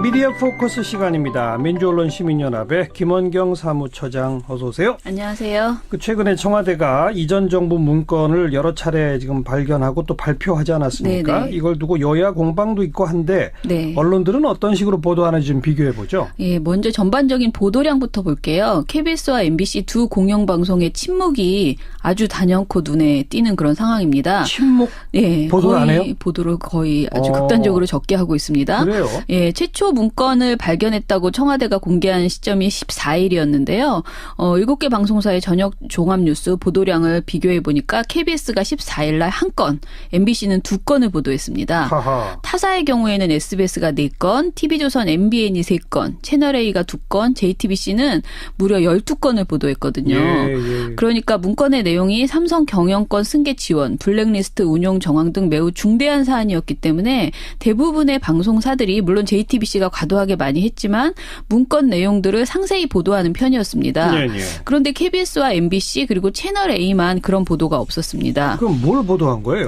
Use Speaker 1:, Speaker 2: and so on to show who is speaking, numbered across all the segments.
Speaker 1: 미디어 포커스 시간입니다. 민주언론시민연합의 김원경 사무처장 어서 오세요.
Speaker 2: 안녕하세요.
Speaker 1: 최근에 청와대가 이전 정부 문건을 여러 차례 지금 발견하고 또 발표하지 않았습니까?
Speaker 2: 네네.
Speaker 1: 이걸 두고 여야 공방도 있고 한데
Speaker 2: 네.
Speaker 1: 언론들은 어떤 식으로 보도하는지 좀 비교해 보죠.
Speaker 2: 예, 먼저 전반적인 보도량부터 볼게요. KBS와 MBC 두 공영방송의 침묵이 아주 단연코 눈에 띄는 그런 상황입니다.
Speaker 1: 침묵?
Speaker 2: 예,
Speaker 1: 보도를 안 해요?
Speaker 2: 보도를 거의 아주 극단적으로 적게 하고 있습니다.
Speaker 1: 그래요?
Speaker 2: 예, 최초 문건을 발견했다고 청와대가 공개한 시점이 14일이었는데요. 7개 방송사의 저녁 종합뉴스 보도량을 비교해 보니까 KBS가 14일 날 한 건, MBC는 2건을 보도했습니다.
Speaker 1: 하하.
Speaker 2: 타사의 경우에는 SBS가 4건, TV조선 MBN이 3건, 채널A가 2건, JTBC는 무려 12건을 보도했거든요.
Speaker 1: 예.
Speaker 2: 그러니까 문건의 내용이 삼성 경영권 승계 지원, 블랙리스트 운용 정황 등 매우 중대한 사안이었기 때문에 대부분의 방송사들이 물론 JTBC가 과도하게 많이 했지만 문건 내용들을 상세히 보도하는 편이었습니다.
Speaker 1: 예.
Speaker 2: 그런데 KBS와 MBC 그리고 채널A만 그런 보도가 없었습니다.
Speaker 1: 그럼 뭘 보도한 거예요?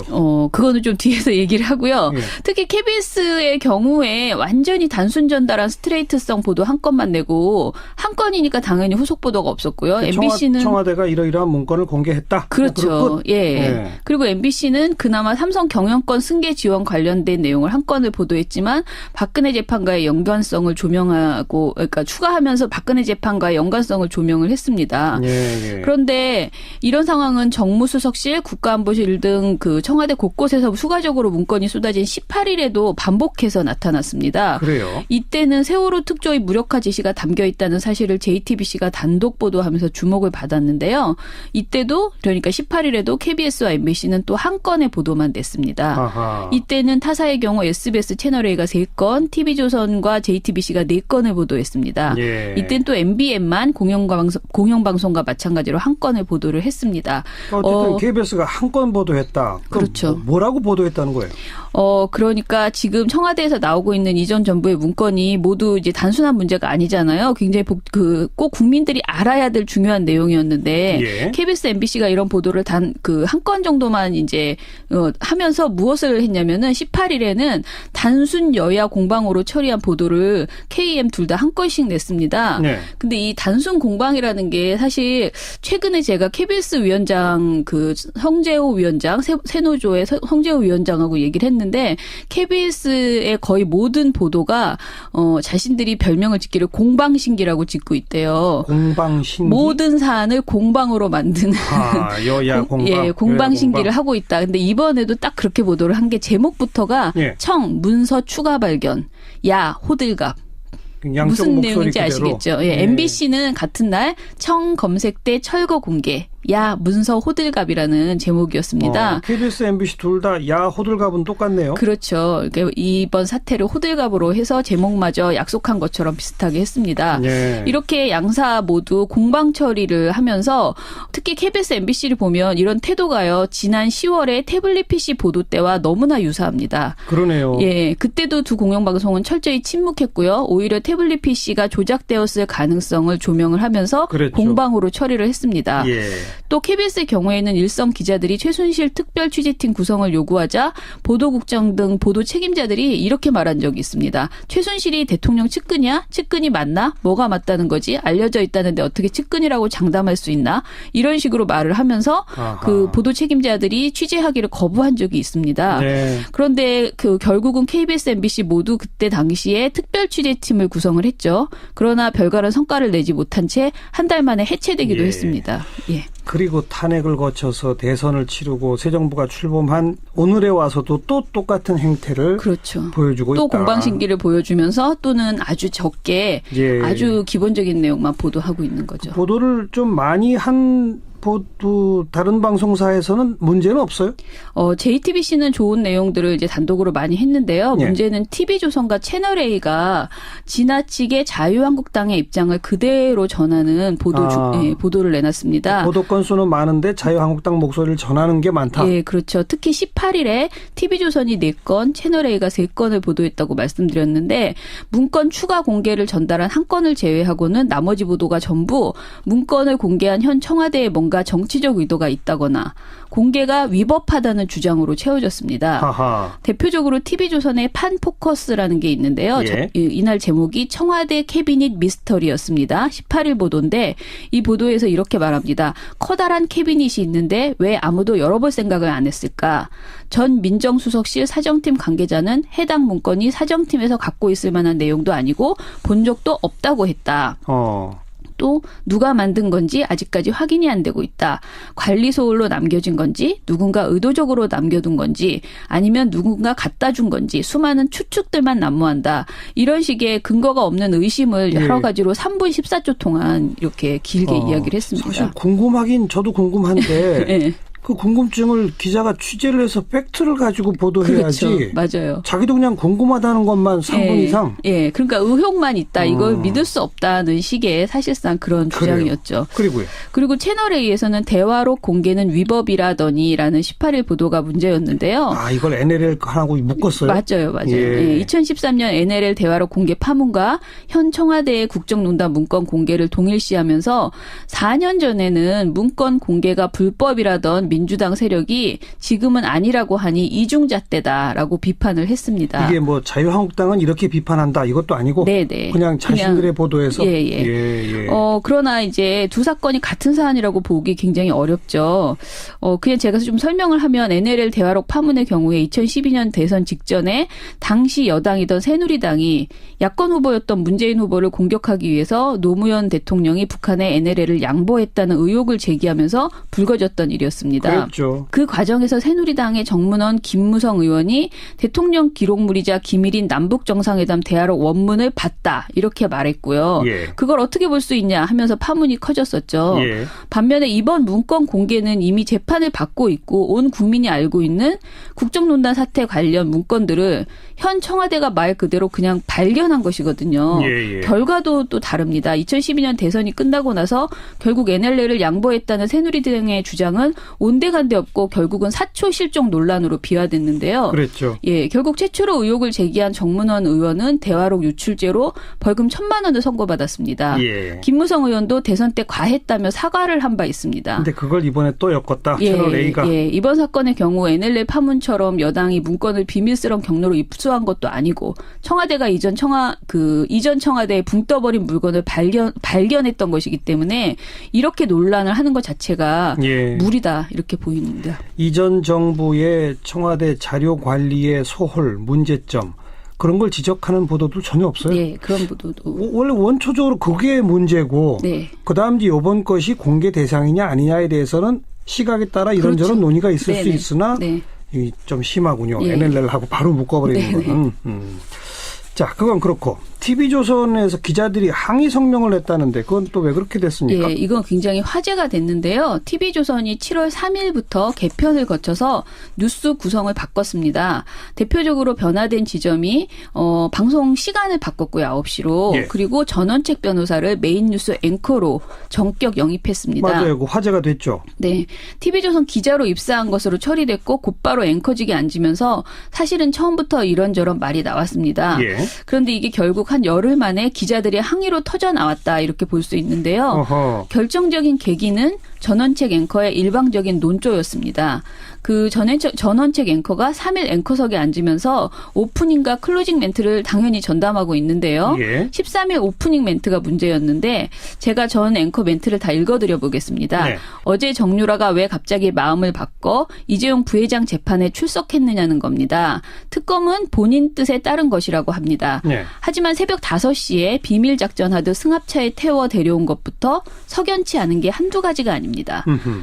Speaker 2: 그거는 좀 뒤에서 얘기를 하고요.
Speaker 1: 예.
Speaker 2: 특히 KBS의 경우에 완전히 단순 전달한 스트레이트성 보도 한 건만 내고 한 건이니까 당연히 후속 보도가 없었고요. MBC는
Speaker 1: 청와대가 이러이러한 문건을 공개했다.
Speaker 2: 그렇죠. 예. 그리고 MBC는 그나마 삼성 경영권 승계 지원 관련된 내용을 한 건을 보도했지만 박근혜 재판과의 연관성을 조명하고 그러니까 추가하면서 박근혜 재판과의 연관성을 조명을 했습니다.
Speaker 1: 예.
Speaker 2: 그런데 이런 상황은 정무수석실, 국가안보실 등 그 청와대 곳곳에서 추가적으로 문건이 쏟아진 18일에도 반복해서 나타났습니다.
Speaker 1: 그래요?
Speaker 2: 이때는 세월호 특조위 무력화 지시가 담겨 있다는 사실을 JTBC가 단독 보도하면서 주목을 받았는데요. 이때도 그러니까 18일에도 KBS와 MBC는 또 한 건의 보도만 냈습니다.
Speaker 1: 아하.
Speaker 2: 이때는 타사의 경우 SBS 채널A가 3건, TV조선과 JTBC가 4건을 보도했습니다.
Speaker 1: 예.
Speaker 2: 이때는 또 MBN만 공영방송과 마찬가지로 한 건을 보도를 했습니다.
Speaker 1: 어쨌든 KBS가 한 건 보도했다.
Speaker 2: 그렇죠.
Speaker 1: 뭐라고 보도했다는 거예요?
Speaker 2: 그러니까 지금 청와대에서 나오고 있는 이전 정부의 문건이 모두 이제 단순한 문제가 아니잖아요. 굉장히 꼭 국민들이 알아야 될 중요한 내용이었는데
Speaker 1: 예.
Speaker 2: KBS, MBC가 이런 보도를 한 건 정도만 이제 하면서 무엇을 했냐면은 18일에는 단순 여야 공방으로 처리한 보도를 KM 둘 다 한 건씩 냈습니다.
Speaker 1: 네.
Speaker 2: 근데 이 단순 공방이라는 게 사실 최근에 제가 KBS 위원장 성재호 위원장 새노조의 성재호 위원장하고 얘기를 했는데 KBS의 거의 모든 보도가 자신들이 별명을 짓기를 공방신기라고 짓고 있대요.
Speaker 1: 공방신기?
Speaker 2: 모든 사안을 공방으로 만드는
Speaker 1: 여야 공방.
Speaker 2: 예, 공방신기를 하고 있다. 근데 이번에도 딱 그렇게 보도를 한 게 제목부터가
Speaker 1: 예.
Speaker 2: 청 문서 추가 발견, 야 호들갑. 무슨 내용인지
Speaker 1: 그대로.
Speaker 2: 아시겠죠? 예, MBC는 같은 날 청 검색대 철거 공개. 야 문서 호들갑이라는 제목이었습니다.
Speaker 1: KBS, MBC 둘 다 야 호들갑은 똑같네요.
Speaker 2: 그렇죠. 그러니까 이번 사태를 호들갑으로 해서 제목마저 약속한 것처럼 비슷하게 했습니다.
Speaker 1: 예.
Speaker 2: 이렇게 양사 모두 공방 처리를 하면서 특히 KBS, MBC를 보면 이런 태도가요. 지난 10월에 태블릿 PC 보도 때와 너무나 유사합니다.
Speaker 1: 그러네요.
Speaker 2: 예, 그때도 두 공영방송은 철저히 침묵했고요. 오히려 태블릿 PC가 조작되었을 가능성을 조명을 하면서
Speaker 1: 그랬죠.
Speaker 2: 공방으로 처리를 했습니다.
Speaker 1: 예.
Speaker 2: 또 KBS의 경우에는 일선 기자들이 최순실 특별 취재팀 구성을 요구하자 보도국장 등 보도 책임자들이 이렇게 말한 적이 있습니다. 최순실이 대통령 측근이야? 측근이 맞나? 뭐가 맞다는 거지? 알려져 있다는데 어떻게 측근이라고 장담할 수 있나? 이런 식으로 말을 하면서
Speaker 1: 아하.
Speaker 2: 그 보도 책임자들이 취재하기를 거부한 적이 있습니다.
Speaker 1: 네.
Speaker 2: 그런데 결국은 KBS, MBC 모두 그때 당시에 특별 취재팀을 구성을 했죠. 그러나 별다른 성과를 내지 못한 채 한 달 만에 해체되기도
Speaker 1: 예.
Speaker 2: 했습니다. 예.
Speaker 1: 그리고 탄핵을 거쳐서 대선을 치르고 새 정부가 출범한 오늘에 와서도 또 똑같은 행태를
Speaker 2: 그렇죠.
Speaker 1: 보여주고
Speaker 2: 또
Speaker 1: 있다.
Speaker 2: 공방신기를 보여주면서 또는 아주 적게
Speaker 1: 예.
Speaker 2: 아주 기본적인 내용만 보도하고 있는 거죠.
Speaker 1: 보도를 좀 많이 한 다른 방송사에서는 문제는 없어요?
Speaker 2: JTBC는 좋은 내용들을 이제 단독으로 많이 했는데요.
Speaker 1: 예.
Speaker 2: 문제는 TV조선과 채널A가 지나치게 자유한국당의 입장을 그대로 전하는 보도를 내놨습니다.
Speaker 1: 보도 건수는 많은데 자유한국당 목소리를 전하는 게 많다.
Speaker 2: 예, 그렇죠. 특히 18일에 TV조선이 4건, 채널A가 3건을 보도했다고 말씀드렸는데 문건 추가 공개를 전달한 한 건을 제외하고는 나머지 보도가 전부 문건을 공개한 현 청와대의 뭔가 뭔가 정치적 의도가 있다거나 공개가 위법하다는 주장으로 채워졌습니다.
Speaker 1: 하하.
Speaker 2: 대표적으로 TV조선의 판포커스라는 게 있는데요.
Speaker 1: 예.
Speaker 2: 이날 제목이 청와대 캐비닛 미스터리였습니다. 18일 보도인데 이 보도에서 이렇게 말합니다. 커다란 캐비닛이 있는데 왜 아무도 열어볼 생각을 안 했을까? 전 민정수석실 사정팀 관계자는 해당 문건이 사정팀에서 갖고 있을 만한 내용도 아니고 본 적도 없다고 했다. 또 누가 만든 건지 아직까지 확인이 안 되고 있다. 관리 소홀로 남겨진 건지 누군가 의도적으로 남겨둔 건지 아니면 누군가 갖다 준 건지 수많은 추측들만 난무한다. 이런 식의 근거가 없는 의심을 여러 가지로 3분 14초 동안 이렇게 길게 이야기를 했습니다.
Speaker 1: 사실 궁금하긴 저도 궁금한데
Speaker 2: 네.
Speaker 1: 그 궁금증을 기자가 취재를 해서 팩트를 가지고 보도해야지.
Speaker 2: 그렇죠. 맞아요.
Speaker 1: 자기도 그냥 궁금하다는 것만 3분 이상.
Speaker 2: 예, 그러니까 의혹만 있다. 이걸 믿을 수 없다는 식의 사실상 그런 주장이었죠.
Speaker 1: 그리고요.
Speaker 2: 그리고 채널A에서는 대화록 공개는 위법이라더니라는 18일 보도가 문제였는데요.
Speaker 1: 아, 이걸 NLL하고 묶었어요?
Speaker 2: 맞아요.
Speaker 1: 예.
Speaker 2: 2013년 NLL 대화록 공개 파문과 현 청와대의 국정농단 문건 공개를 동일시하면서 4년 전에는 문건 공개가 불법이라던 민주당 세력이 지금은 아니라고 하니 이중잣대다라고 비판을 했습니다.
Speaker 1: 이게 뭐 자유한국당은 이렇게 비판한다 이것도 아니고
Speaker 2: 네네.
Speaker 1: 그냥 자신들의 보도에서
Speaker 2: 예. 그러나 이제 두 사건이 같은 사안이라고 보기 굉장히 어렵죠. 그냥 제가 좀 설명을 하면 NLL 대화록 파문의 경우에 2012년 대선 직전에 당시 여당이던 새누리당이 야권 후보였던 문재인 후보를 공격하기 위해서 노무현 대통령이 북한에 NLL을 양보했다는 의혹을 제기하면서 불거졌던 일이었습니다.
Speaker 1: 그렇죠.
Speaker 2: 그 과정에서 새누리당의 정문원 김무성 의원이 대통령 기록물이자 기밀인 남북정상회담 대화록 원문을 봤다 이렇게 말했고요.
Speaker 1: 예.
Speaker 2: 그걸 어떻게 볼 수 있냐 하면서 파문이 커졌었죠.
Speaker 1: 예.
Speaker 2: 반면에 이번 문건 공개는 이미 재판을 받고 있고 온 국민이 알고 있는 국정농단 사태 관련 문건들을 현 청와대가 말 그대로 그냥 발견한 것이거든요.
Speaker 1: 예.
Speaker 2: 결과도 또 다릅니다. 2012년 대선이 끝나고 나서 결국 NLL을 양보했다는 새누리당의 주장은 온데간데 없고 결국은 사초 실종 논란으로 비화됐는데요.
Speaker 1: 그랬죠.
Speaker 2: 예, 결국 최초로 의혹을 제기한 정문원 의원은 대화록 유출죄로 벌금 1,000만 원을 선고받았습니다.
Speaker 1: 예.
Speaker 2: 김무성 의원도 대선 때 과했다며 사과를 한 바 있습니다.
Speaker 1: 근데 그걸 이번에 또 엮었다. 채널 A가.
Speaker 2: 이번 사건의 경우 NLL 파문처럼 여당이 문건을 비밀스러운 경로로 입수한 것도 아니고 청와대가 이전 청와대에 붕 떠버린 물건을 발견했던 것이기 때문에 이렇게 논란을 하는 것 자체가 무리다 이렇게 보입니다.
Speaker 1: 이전 정부의 청와대 자료 관리의 소홀, 문제점 그런 걸 지적하는 보도도 전혀 없어요.
Speaker 2: 네, 그런 보도도.
Speaker 1: 원래 원초적으로 그게 문제고
Speaker 2: 네.
Speaker 1: 그다음 이제 이번 것이 공개 대상이냐 아니냐에 대해서는 시각에 따라 이런저런
Speaker 2: 그렇죠.
Speaker 1: 논의가 있을
Speaker 2: 네네.
Speaker 1: 수 있으나
Speaker 2: 네.
Speaker 1: 이 좀 심하군요.
Speaker 2: 예.
Speaker 1: NLL하고 바로 묶어버리는 거는. 자, 그건 그렇고 TV조선에서 기자들이 항의 성명을 냈다는데 그건 또 왜 그렇게 됐습니까?
Speaker 2: 예, 이건 굉장히 화제가 됐는데요. TV조선이 7월 3일부터 개편을 거쳐서 뉴스 구성을 바꿨습니다. 대표적으로 변화된 지점이 방송 시간을 바꿨고요. 9시로.
Speaker 1: 예.
Speaker 2: 그리고 전원책 변호사를 메인 뉴스 앵커로 전격 영입했습니다.
Speaker 1: 맞아요. 그 화제가 됐죠.
Speaker 2: 네. TV조선 기자로 입사한 것으로 처리됐고 곧바로 앵커직에 앉으면서 사실은 처음부터 이런저런 말이 나왔습니다.
Speaker 1: 예.
Speaker 2: 그런데 이게 결국 한 열흘 만에 기자들의 항의로 터져 나왔다 이렇게 볼 수 있는데요.
Speaker 1: 어허.
Speaker 2: 결정적인 계기는 전원책 앵커의 일방적인 논조였습니다. 그 전원책 앵커가 3일 앵커석에 앉으면서 오프닝과 클로징 멘트를 당연히 전담하고 있는데요.
Speaker 1: 예.
Speaker 2: 13일 오프닝 멘트가 문제였는데 제가 전 앵커 멘트를 다 읽어드려 보겠습니다.
Speaker 1: 네.
Speaker 2: 어제 정유라가 왜 갑자기 마음을 바꿔 이재용 부회장 재판에 출석했느냐는 겁니다. 특검은 본인 뜻에 따른 것이라고 합니다.
Speaker 1: 네.
Speaker 2: 하지만 새벽 5시에 비밀 작전하듯 승합차에 태워 데려온 것부터 석연치 않은 게 한두 가지가 아닙니다.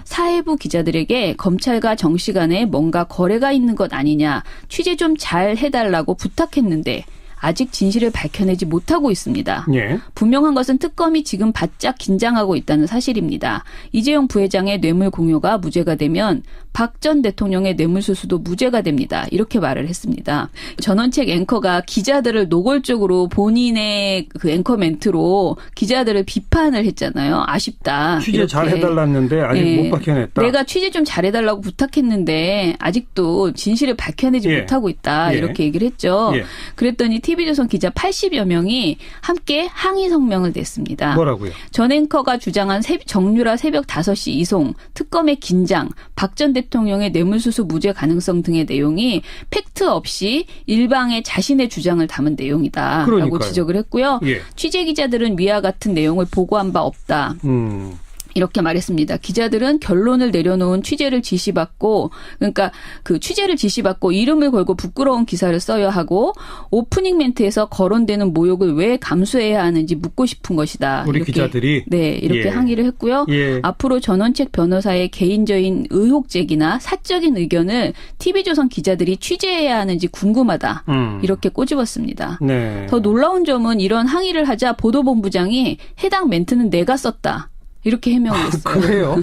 Speaker 2: 사회부 기자들에게 검찰과 정시간에 뭔가 거래가 있는 것 아니냐, 취재 좀 잘 해달라고 부탁했는데 아직 진실을 밝혀내지 못하고 있습니다.
Speaker 1: 예.
Speaker 2: 분명한 것은 특검이 지금 바짝 긴장하고 있다는 사실입니다. 이재용 부회장의 뇌물 공여가 무죄가 되면 박 전 대통령의 뇌물수수도 무죄가 됩니다. 이렇게 말을 했습니다. 전원책 앵커가 기자들을 노골적으로 본인의 그 앵커 멘트로 기자들을 비판을 했잖아요. 아쉽다.
Speaker 1: 취재
Speaker 2: 이렇게.
Speaker 1: 잘 해달랐는데 아직
Speaker 2: 예.
Speaker 1: 못 밝혀냈다.
Speaker 2: 내가 취재 좀 잘해달라고 부탁했는데 아직도 진실을 밝혀내지
Speaker 1: 예.
Speaker 2: 못하고 있다.
Speaker 1: 예.
Speaker 2: 이렇게 얘기를 했죠.
Speaker 1: 예.
Speaker 2: 그랬더니 TV조선 기자 80여 명이 함께 항의 성명을 냈습니다.
Speaker 1: 뭐라고요?
Speaker 2: 전 앵커가 주장한 정유라 새벽 5시 이송, 특검의 긴장, 박 전 대통령의 뇌물수수 무죄 가능성 등의 내용이 팩트 없이 일방의 자신의 주장을 담은 내용이다라고
Speaker 1: 그러니까요.
Speaker 2: 지적을 했고요.
Speaker 1: 예.
Speaker 2: 취재 기자들은 위와 같은 내용을 보고한 바 없다. 이렇게 말했습니다. 기자들은 결론을 내려놓은 취재를 지시받고, 그러니까 그 취재를 지시받고 이름을 걸고 부끄러운 기사를 써야 하고 오프닝 멘트에서 거론되는 모욕을 왜 감수해야 하는지 묻고 싶은 것이다.
Speaker 1: 우리
Speaker 2: 이렇게,
Speaker 1: 기자들이
Speaker 2: 네, 이렇게
Speaker 1: 예.
Speaker 2: 항의를 했고요.
Speaker 1: 예.
Speaker 2: 앞으로 전원책 변호사의 개인적인 의혹 제기나 사적인 의견을 TV조선 기자들이 취재해야 하는지 궁금하다. 이렇게 꼬집었습니다.
Speaker 1: 네.
Speaker 2: 더 놀라운 점은 이런 항의를 하자 보도본부장이 해당 멘트는 내가 썼다. 이렇게 해명을 했어요.
Speaker 1: 그래요?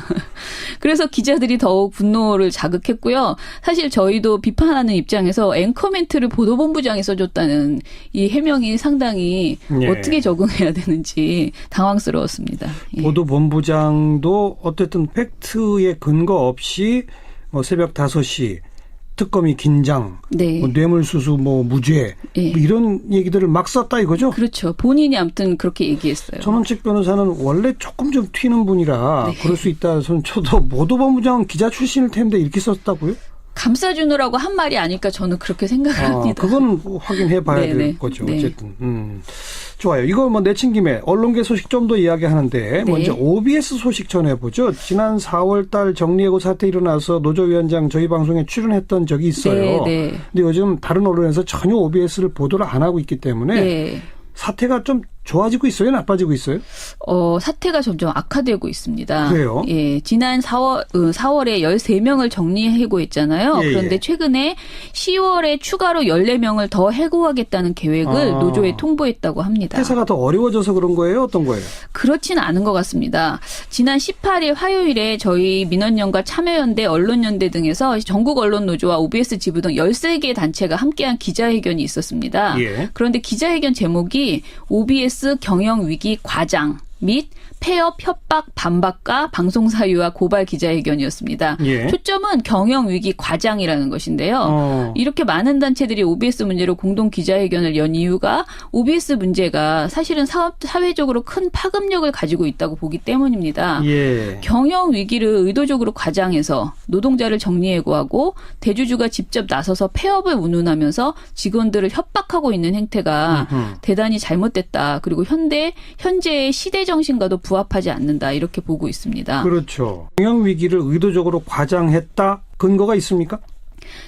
Speaker 2: 그래서 기자들이 더욱 분노를 자극했고요. 사실 저희도 비판하는 입장에서 앵커 멘트를 보도본부장이 써줬다는 이 해명이 상당히
Speaker 1: 예.
Speaker 2: 어떻게 적응해야 되는지 당황스러웠습니다. 예.
Speaker 1: 보도본부장도 어쨌든 팩트에 근거 없이 뭐 새벽 5시 특검이 긴장,
Speaker 2: 네.
Speaker 1: 뭐 뇌물수수 뭐 무죄
Speaker 2: 예.
Speaker 1: 뭐 이런 얘기들을 막 썼다 이거죠?
Speaker 2: 그렇죠. 본인이 아무튼 그렇게 얘기했어요.
Speaker 1: 전원책 변호사는 원래 조금 좀 튀는 분이라
Speaker 2: 네.
Speaker 1: 그럴 수 있다. 저도 보도본부장 기자 출신일 텐데 이렇게 썼다고요?
Speaker 2: 감싸주느라고 한 말이 아닐까 저는 그렇게 생각을 합니다.
Speaker 1: 그건 확인해 봐야
Speaker 2: 네네.
Speaker 1: 될 거죠.
Speaker 2: 네.
Speaker 1: 어쨌든. 좋아요. 이거 뭐 내친 김에 언론계 소식 좀 더 이야기하는데
Speaker 2: 네.
Speaker 1: 먼저 OBS 소식 전해보죠. 지난 4월 달 정리해고 사태 일어나서 노조위원장 저희 방송에 출연했던 적이 있어요.
Speaker 2: 네.
Speaker 1: 근데 요즘 다른 언론에서 전혀 OBS를 보도를 안 하고 있기 때문에
Speaker 2: 네.
Speaker 1: 사태가 좀 좋아지고 있어요? 나빠지고 있어요?
Speaker 2: 사태가 점점 악화되고 있습니다.
Speaker 1: 그래요?
Speaker 2: 예, 지난 4월에 13명을 정리해고했잖아요.
Speaker 1: 예,
Speaker 2: 그런데
Speaker 1: 예.
Speaker 2: 최근에 10월에 추가로 14명을 더 해고하겠다는 계획을 노조에 통보했다고 합니다.
Speaker 1: 회사가 더 어려워져서 그런 거예요? 어떤 거예요?
Speaker 2: 그렇지는 않은 것 같습니다. 지난 18일 화요일에 저희 민원연과 참여연대, 언론연대 등에서 전국 언론노조와 OBS 지부 등 13개 단체가 함께한 기자회견이 있었습니다.
Speaker 1: 예.
Speaker 2: 그런데 기자회견 제목이 OBS 경영위기 과장 및 폐업, 협박, 반박과 방송사유와 고발 기자회견이었습니다.
Speaker 1: 예.
Speaker 2: 초점은 경영위기 과장이라는 것인데요. 이렇게 많은 단체들이 OBS 문제로 공동 기자회견을 연 이유가 OBS 문제가 사실은 사회적으로 큰 파급력을 가지고 있다고 보기 때문입니다.
Speaker 1: 예.
Speaker 2: 경영위기를 의도적으로 과장해서 노동자를 정리해고하고 대주주가 직접 나서서 폐업을 운운하면서 직원들을 협박하고 있는 행태가 대단히 잘못됐다. 그리고 현재의 시대 정신과도 부합하지 않는다. 이렇게 보고 있습니다.
Speaker 1: 그렇죠. 경영위기를 의도적으로 과장했다? 근거가 있습니까?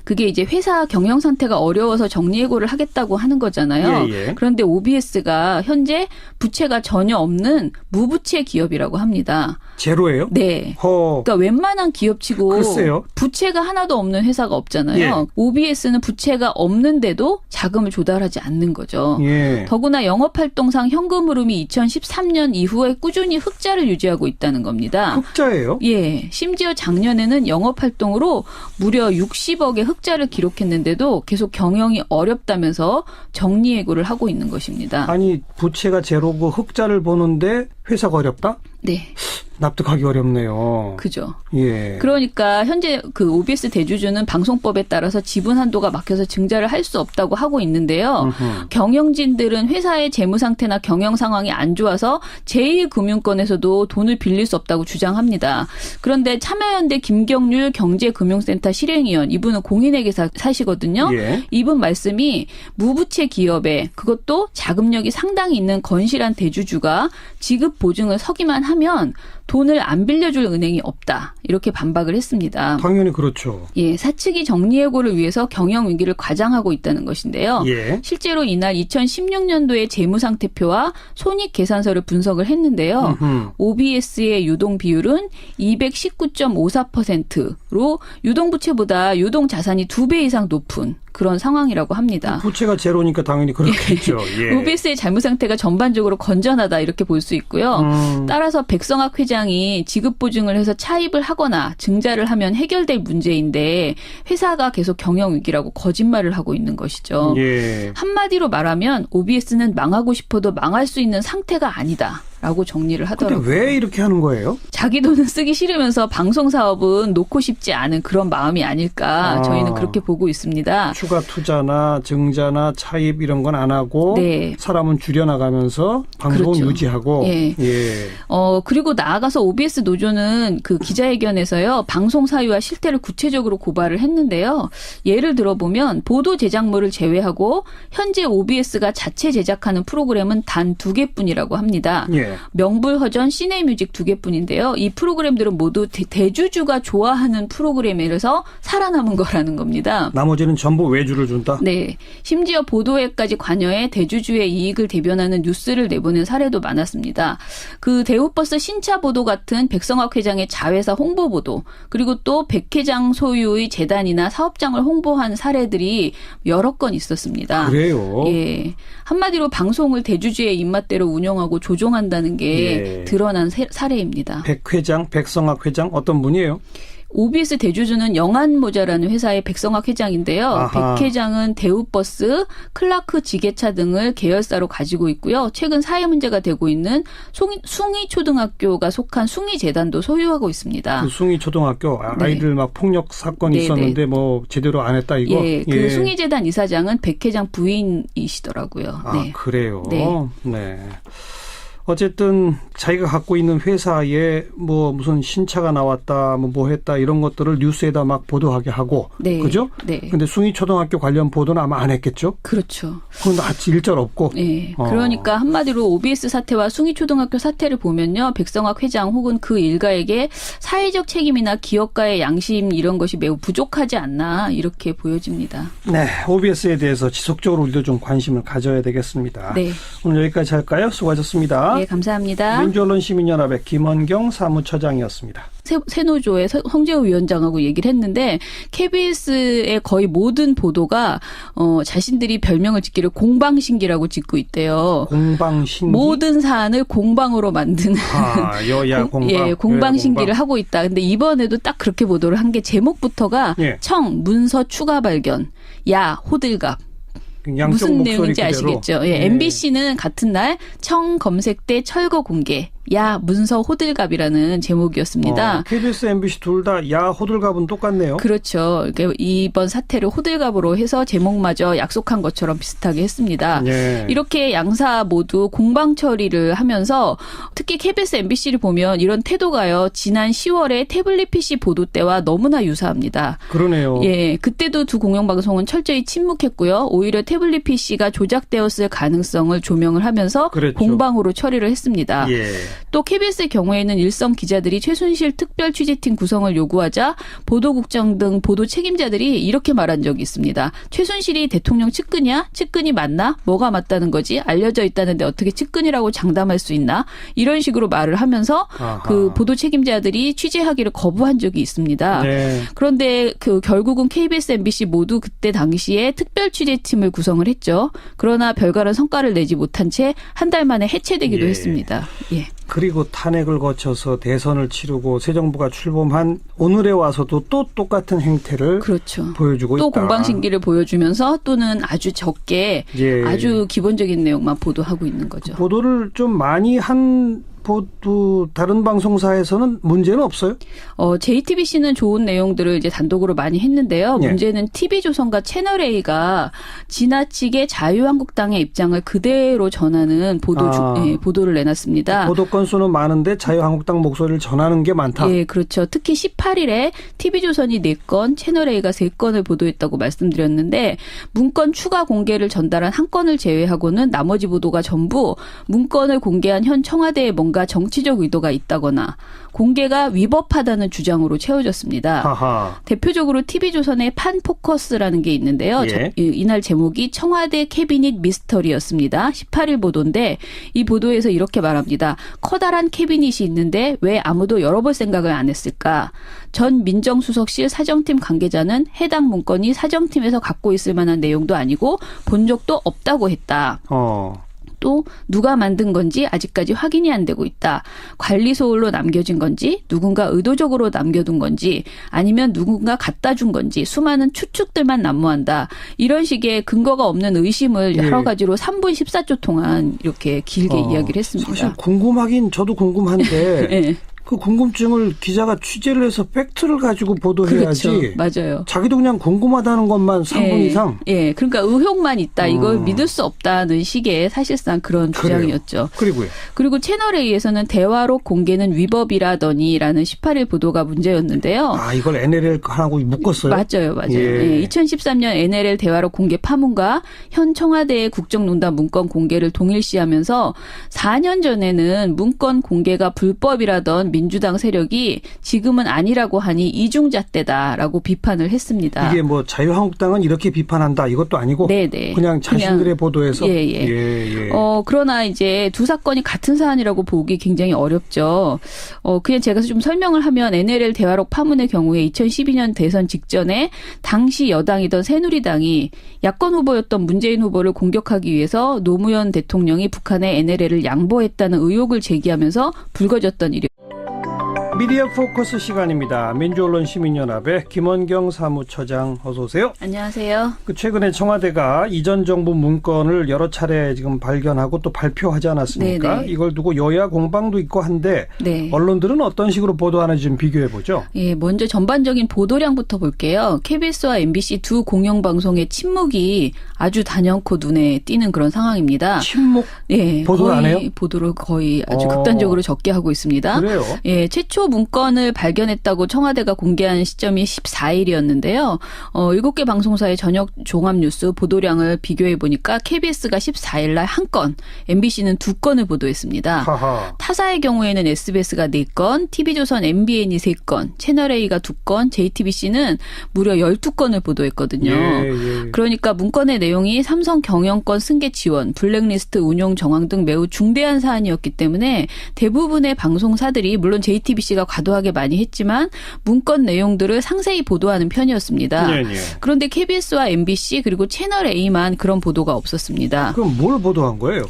Speaker 2: 그게 이제 회사 경영 상태가 어려워서 정리해고를 하겠다고 하는 거잖아요.
Speaker 1: 예, 예.
Speaker 2: 그런데 OBS가 현재 부채가 전혀 없는 무부채 기업이라고 합니다.
Speaker 1: 제로예요?
Speaker 2: 네.
Speaker 1: 허.
Speaker 2: 그러니까 웬만한 기업치고
Speaker 1: 글쎄요.
Speaker 2: 부채가 하나도 없는 회사가 없잖아요.
Speaker 1: 예.
Speaker 2: OBS는 부채가 없는데도 자금을 조달하지 않는 거죠.
Speaker 1: 예.
Speaker 2: 더구나 영업활동상 현금 흐름이 2013년 이후에 꾸준히 흑자를 유지하고 있다는 겁니다.
Speaker 1: 흑자예요?
Speaker 2: 예, 심지어 작년에는 영업활동으로 무려 60억의 흑자를 기록했는데도 계속 경영이 어렵다면서 정리해고를 하고 있는 것입니다.
Speaker 1: 아니 부채가 제로고 흑자를 보는데 회사가 어렵다?
Speaker 2: 네,
Speaker 1: 납득하기 어렵네요.
Speaker 2: 그죠.
Speaker 1: 예.
Speaker 2: 그러니까 현재 그 OBS 대주주는 방송법에 따라서 지분 한도가 막혀서 증자를 할 수 없다고 하고 있는데요. 경영진들은 회사의 재무 상태나 경영 상황이 안 좋아서 제1금융권에서도 돈을 빌릴 수 없다고 주장합니다. 그런데 참여연대 김경률 경제금융센터 실행위원, 이분은 공인회계 사시거든요.
Speaker 1: 예.
Speaker 2: 이분 말씀이 무부채 기업에 그것도 자금력이 상당히 있는 건실한 대주주가 지급 보증을 서기만 하면 돈을 안 빌려줄 은행이 없다. 이렇게 반박을 했습니다.
Speaker 1: 당연히 그렇죠.
Speaker 2: 예, 사측이 정리해고를 위해서 경영 위기를 과장하고 있다는 것인데요.
Speaker 1: 예.
Speaker 2: 실제로 이날 2016년도의 재무상태표와 손익계산서를 분석을 했는데요. OBS의 유동 비율은 219.54%로 유동부채보다 유동자산이 2배 이상 높은 그런 상황이라고 합니다.
Speaker 1: 부채가 제로니까 당연히 그렇겠죠. 예.
Speaker 2: OBS의 잘못 상태가 전반적으로 건전하다 이렇게 볼 수 있고요. 따라서 백성학 회장이 지급 보증을 해서 차입을 하거나 증자를 하면 해결될 문제인데 회사가 계속 경영 위기라고 거짓말을 하고 있는 것이죠.
Speaker 1: 예.
Speaker 2: 한마디로 말하면 OBS는 망하고 싶어도 망할 수 있는 상태가 아니다. 라고 정리를 하더라고요.
Speaker 1: 근데 왜 이렇게 하는 거예요?
Speaker 2: 자기 돈은 쓰기 싫으면서 방송 사업은 놓고 싶지 않은 그런 마음이 아닐까 저희는 그렇게 보고 있습니다.
Speaker 1: 추가 투자나 증자나 차입 이런 건 안 하고
Speaker 2: 네.
Speaker 1: 사람은 줄여나가면서 방송은
Speaker 2: 그렇죠.
Speaker 1: 유지하고
Speaker 2: 예.
Speaker 1: 예.
Speaker 2: 그리고 나아가서 OBS 노조는 그 기자회견에서요. 방송 사유와 실태를 구체적으로 고발을 했는데요. 예를 들어보면 보도 제작물을 제외하고 현재 OBS가 자체 제작하는 프로그램은 단 2개뿐이라고 합니다.
Speaker 1: 예.
Speaker 2: 명불허전, 시네뮤직 2개뿐인데요. 이 프로그램들은 모두 대주주가 좋아하는 프로그램이라서 살아남은 거라는 겁니다.
Speaker 1: 나머지는 전부 외주를 준다?
Speaker 2: 네. 심지어 보도에까지 관여해 대주주의 이익을 대변하는 뉴스를 내보낸 사례도 많았습니다. 그 대우버스 신차 보도 같은 백성학 회장의 자회사 홍보 보도, 그리고 또 백 회장 소유의 재단이나 사업장을 홍보한 사례들이 여러 건 있었습니다.
Speaker 1: 그래요?
Speaker 2: 예. 한마디로 방송을 대주주의 입맛대로 운영하고 조종한다는 게
Speaker 1: 예.
Speaker 2: 드러난 사례입니다.
Speaker 1: 백 회장, 백성학 회장 어떤 분이에요?
Speaker 2: OBS 대주주는 영안모자라는 회사의 백성학 회장인데요.
Speaker 1: 아하.
Speaker 2: 백 회장은 대우버스, 클라크 지게차 등을 계열사로 가지고 있고요. 최근 사회 문제가 되고 있는 숭이초등학교가 속한 숭이재단도 소유하고 있습니다.
Speaker 1: 그 숭이초등학교 아이들 막 폭력 사건이
Speaker 2: 네,
Speaker 1: 있었는데 뭐 제대로 안 했다 이거?
Speaker 2: 예, 그 숭이재단 이사장은 백 회장 부인이시더라고요.
Speaker 1: 아,
Speaker 2: 네.
Speaker 1: 그래요?
Speaker 2: 네.
Speaker 1: 네. 어쨌든 자기가 갖고 있는 회사에 뭐 무슨 신차가 나왔다, 뭐 했다 이런 것들을 뉴스에다 막 보도하게 하고,
Speaker 2: 네.
Speaker 1: 그죠?
Speaker 2: 네.
Speaker 1: 근데 숭이초등학교 관련 보도는 아마 안 했겠죠?
Speaker 2: 그렇죠.
Speaker 1: 그건 아직 일절 없고.
Speaker 2: 네. 그러니까 한마디로 OBS 사태와 숭이초등학교 사태를 보면요. 백성학 회장 혹은 그 일가에게 사회적 책임이나 기업가의 양심 이런 것이 매우 부족하지 않나 이렇게 보여집니다.
Speaker 1: 네. OBS에 대해서 지속적으로 우리도 좀 관심을 가져야 되겠습니다.
Speaker 2: 네.
Speaker 1: 오늘 여기까지 할까요? 수고하셨습니다.
Speaker 2: 네, 감사합니다.
Speaker 1: 민주언론시민연합의 김원경 사무처장이었습니다.
Speaker 2: 새노조의 성재호 위원장하고 얘기를 했는데 KBS의 거의 모든 보도가 자신들이 별명을 짓기를 공방신기라고 짓고 있대요.
Speaker 1: 공방신기?
Speaker 2: 모든 사안을 공방으로 만드는
Speaker 1: 여야 공방.
Speaker 2: 예, 공방신기를 하고 있다. 근데 이번에도 딱 그렇게 보도를 한 게 제목부터가
Speaker 1: 예.
Speaker 2: 청 문서 추가 발견, 야 호들갑. 무슨 내용인지 아시겠죠? 예,
Speaker 1: 네.
Speaker 2: MBC는 같은 날 청 검색대 철거 공개. 야 문서 호들갑이라는 제목이었습니다.
Speaker 1: KBS, MBC 둘 다 야 호들갑은 똑같네요.
Speaker 2: 그렇죠. 이번 사태를 호들갑으로 해서 제목마저 약속한 것처럼 비슷하게 했습니다.
Speaker 1: 예.
Speaker 2: 이렇게 양사 모두 공방 처리를 하면서 특히 KBS, MBC를 보면 이런 태도가요. 지난 10월에 태블릿 PC 보도 때와 너무나 유사합니다.
Speaker 1: 그러네요.
Speaker 2: 예, 그때도 두 공영방송은 철저히 침묵했고요. 오히려 태블릿 PC가 조작되었을 가능성을 조명을 하면서
Speaker 1: 그랬죠.
Speaker 2: 공방으로 처리를 했습니다.
Speaker 1: 예.
Speaker 2: 또 KBS의 경우에는 일선 기자들이 최순실 특별 취재팀 구성을 요구하자 보도국장 등 보도 책임자들이 이렇게 말한 적이 있습니다. 최순실이 대통령 측근이야? 측근이 맞나? 뭐가 맞다는 거지? 알려져 있다는데 어떻게 측근이라고 장담할 수 있나? 이런 식으로 말을 하면서
Speaker 1: 아하.
Speaker 2: 그 보도 책임자들이 취재하기를 거부한 적이 있습니다.
Speaker 1: 네.
Speaker 2: 그런데 결국은 KBS, MBC 모두 그때 당시에 특별 취재팀을 구성을 했죠. 그러나 별다른 성과를 내지 못한 채 한 달 만에 해체되기도
Speaker 1: 예.
Speaker 2: 했습니다. 예.
Speaker 1: 그리고 탄핵을 거쳐서 대선을 치르고 새 정부가 출범한 오늘에 와서도 또 똑같은 행태를
Speaker 2: 그렇죠.
Speaker 1: 보여주고
Speaker 2: 또
Speaker 1: 있다.
Speaker 2: 공방신기를 보여주면서 또는 아주 적게
Speaker 1: 예.
Speaker 2: 아주 기본적인 내용만 보도하고 있는 거죠.
Speaker 1: 보도를 좀 많이 한 다른 방송사에서는 문제는 없어요?
Speaker 2: JTBC는 좋은 내용들을 이제 단독으로 많이 했는데요.
Speaker 1: 예.
Speaker 2: 문제는 TV조선과 채널A가 지나치게 자유한국당의 입장을 그대로 전하는 보도를 내놨습니다.
Speaker 1: 보도 건수는 많은데 자유한국당 목소리를 전하는 게 많다.
Speaker 2: 예, 그렇죠. 특히 18일에 TV조선이 4건, 채널A가 3건을 보도했다고 말씀드렸는데 문건 추가 공개를 전달한 한 건을 제외하고는 나머지 보도가 전부 문건을 공개한 현 청와대의 뭔가 뭔가 정치적 의도가 있다거나 공개가 위법하다는 주장으로 채워졌습니다.
Speaker 1: 하하.
Speaker 2: 대표적으로 TV조선의 판포커스라는 게 있는데요.
Speaker 1: 예.
Speaker 2: 이날 제목이 청와대 캐비닛 미스터리였습니다. 18일 보도인데 이 보도에서 이렇게 말합니다. 커다란 캐비닛이 있는데 왜 아무도 열어볼 생각을 안 했을까? 전 민정수석실 사정팀 관계자는 해당 문건이 사정팀에서 갖고 있을 만한 내용도 아니고 본 적도 없다고 했다. 또 누가 만든 건지 아직까지 확인이 안 되고 있다. 관리소홀로 남겨진 건지 누군가 의도적으로 남겨둔 건지 아니면 누군가 갖다 준 건지 수많은 추측들만 난무한다. 이런 식의 근거가 없는 의심을 여러 가지로 3분 14초 동안 이렇게 길게 이야기를 했습니다.
Speaker 1: 사실 궁금하긴 저도 궁금한데
Speaker 2: 네.
Speaker 1: 그 궁금증을 기자가 취재를 해서 팩트를 가지고 보도해야지.
Speaker 2: 그렇죠. 맞아요.
Speaker 1: 자기도 그냥 궁금하다는 것만 3분 이상.
Speaker 2: 예, 그러니까 의혹만 있다. 이걸 믿을 수 없다는 식의 사실상 그런 주장이었죠.
Speaker 1: 그리고요.
Speaker 2: 그리고 채널A에서는 대화록 공개는 위법이라더니라는 18일 보도가 문제였는데요.
Speaker 1: 아, 이걸 NLL하고 묶었어요?
Speaker 2: 맞아요. 예. 2013년 NLL 대화록 공개 파문과 현 청와대의 국정농단 문건 공개를 동일시하면서 4년 전에는 문건 공개가 불법이라던 민주당 세력이 지금은 아니라고 하니 이중잣대다라고 비판을 했습니다.
Speaker 1: 이게 뭐 자유한국당은 이렇게 비판한다 이것도 아니고
Speaker 2: 네네.
Speaker 1: 그냥 자신들의 보도에서
Speaker 2: 예. 그러나 이제 두 사건이 같은 사안이라고 보기 굉장히 어렵죠. 그냥 제가 좀 설명을 하면 NLL 대화록 파문의 경우에 2012년 대선 직전에 당시 여당이던 새누리당이 야권 후보였던 문재인 후보를 공격하기 위해서 노무현 대통령이 북한에 NLL을 양보했다는 의혹을 제기하면서 불거졌던 일이었습니다.
Speaker 1: 미디어 포커스 시간입니다. 민주언론 시민연합의 김원경 사무처장 어서 오세요.
Speaker 2: 안녕하세요.
Speaker 1: 최근에 청와대가 이전 정부 문건을 여러 차례 지금 발견하고 또 발표하지 않았습니까?
Speaker 2: 네네.
Speaker 1: 이걸 두고 여야 공방도 있고 한데
Speaker 2: 네.
Speaker 1: 언론들은 어떤 식으로 보도하는지 좀 비교해 보죠.
Speaker 2: 예, 먼저 전반적인 보도량부터 볼게요. KBS와 MBC 두 공영방송의 침묵이 아주 단연코 눈에 띄는 그런 상황입니다.
Speaker 1: 침묵?
Speaker 2: 예,
Speaker 1: 보도를 안 해요?
Speaker 2: 보도를 거의 아주 극단적으로 적게 하고 있습니다.
Speaker 1: 그래요?
Speaker 2: 예, 최초 문건을 발견했다고 청와대가 공개한 시점이 14일이었는데요. 7개 방송사의 저녁 종합뉴스 보도량을 비교해 보니까 KBS가 14일 날 1건, MBC는 2건을 보도했습니다.
Speaker 1: 하하.
Speaker 2: 타사의 경우에는 SBS가 4건, TV조선 MBN이 3건, 채널A가 2건, JTBC는 무려 12건을 보도했거든요.
Speaker 1: 예.
Speaker 2: 그러니까 문건의 내용이 삼성 경영권 승계 지원, 블랙리스트 운용 정황 등 매우 중대한 사안이었기 때문에 대부분의 방송사들이 물론 JTBC가 과도하게 많이 했지만 문건 내용들을 상세히 보도하는 편이었습니다.
Speaker 1: 예.
Speaker 2: 그런데 KBS와 MBC 그리고 채널A만 그런 보도가 없었습니다.
Speaker 1: 그럼 뭘 보도한 거예요?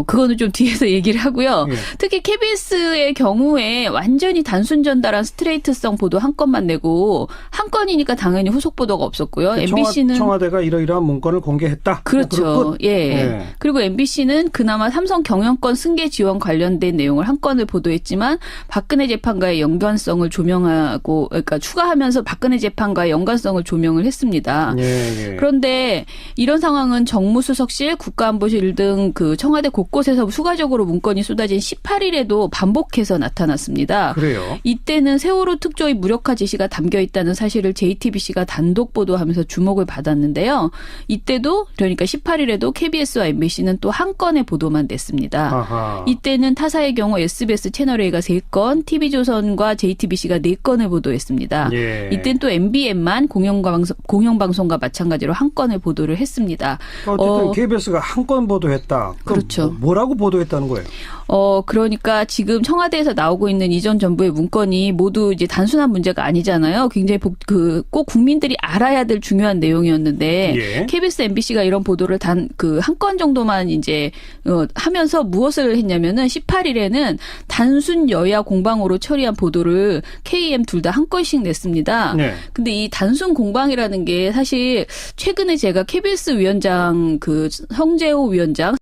Speaker 2: 그거는 좀 뒤에서 얘기를 하고요.
Speaker 1: 예.
Speaker 2: 특히 KBS의 경우에 완전히 단순 전달한 스트레이트성 보도 한 건만 내고 한 건이니까 당연히 후속 보도가 없었고요. MBC는
Speaker 1: 청와대가 이러이러한 문건을 공개했다.
Speaker 2: 그렇죠. 예. 그리고 MBC는 그나마 삼성 경영권 승계 지원 관련된 내용을 한 건을 보도했지만 박근혜 재판과의 연관성을 조명하고 그러니까 추가하면서 박근혜 재판과의 연관성을 조명을 했습니다.
Speaker 1: 예.
Speaker 2: 그런데 이런 상황은 정무수석실, 국가안보실 등 그 청와대 곳곳에서 추가적으로 문건이 쏟아진 18일에도 반복해서 나타났습니다.
Speaker 1: 그래요?
Speaker 2: 이때는 세월호 특조위 무력화 지시가 담겨 있다는 사실을 JTBC가 단독 보도하면서 주목을 받았는데요. 이때도 그러니까 18일에도 KBS와 MBC는 또 한 건의 보도만 냈습니다.
Speaker 1: 아하.
Speaker 2: 이때는 타사의 경우 SBS 채널A가 3건, TV조선과 JTBC가 4건을 보도했습니다.
Speaker 1: 예.
Speaker 2: 이때는 또 MBN만 공영방송과 마찬가지로 한 건을 보도를 했습니다.
Speaker 1: 어쨌든 KBS가 한 건 보도했다.
Speaker 2: 그렇죠.
Speaker 1: 뭐라고 보도했다는 거예요?
Speaker 2: 그러니까 지금 청와대에서 나오고 있는 이전 정부의 문건이 모두 이제 단순한 문제가 아니잖아요. 굉장히 꼭 국민들이 알아야 될 중요한 내용이었는데
Speaker 1: 예.
Speaker 2: KBS, MBC가 이런 보도를 단 한 건 정도만 이제 하면서 무엇을 했냐면은 18일에는 단순 여야 공방으로 처리한 보도를 KM 둘 다 한 건씩 냈습니다.
Speaker 1: 네.
Speaker 2: 근데 이 단순 공방이라는 게 사실 최근에 제가 KBS 위원장 그 성재호 위원장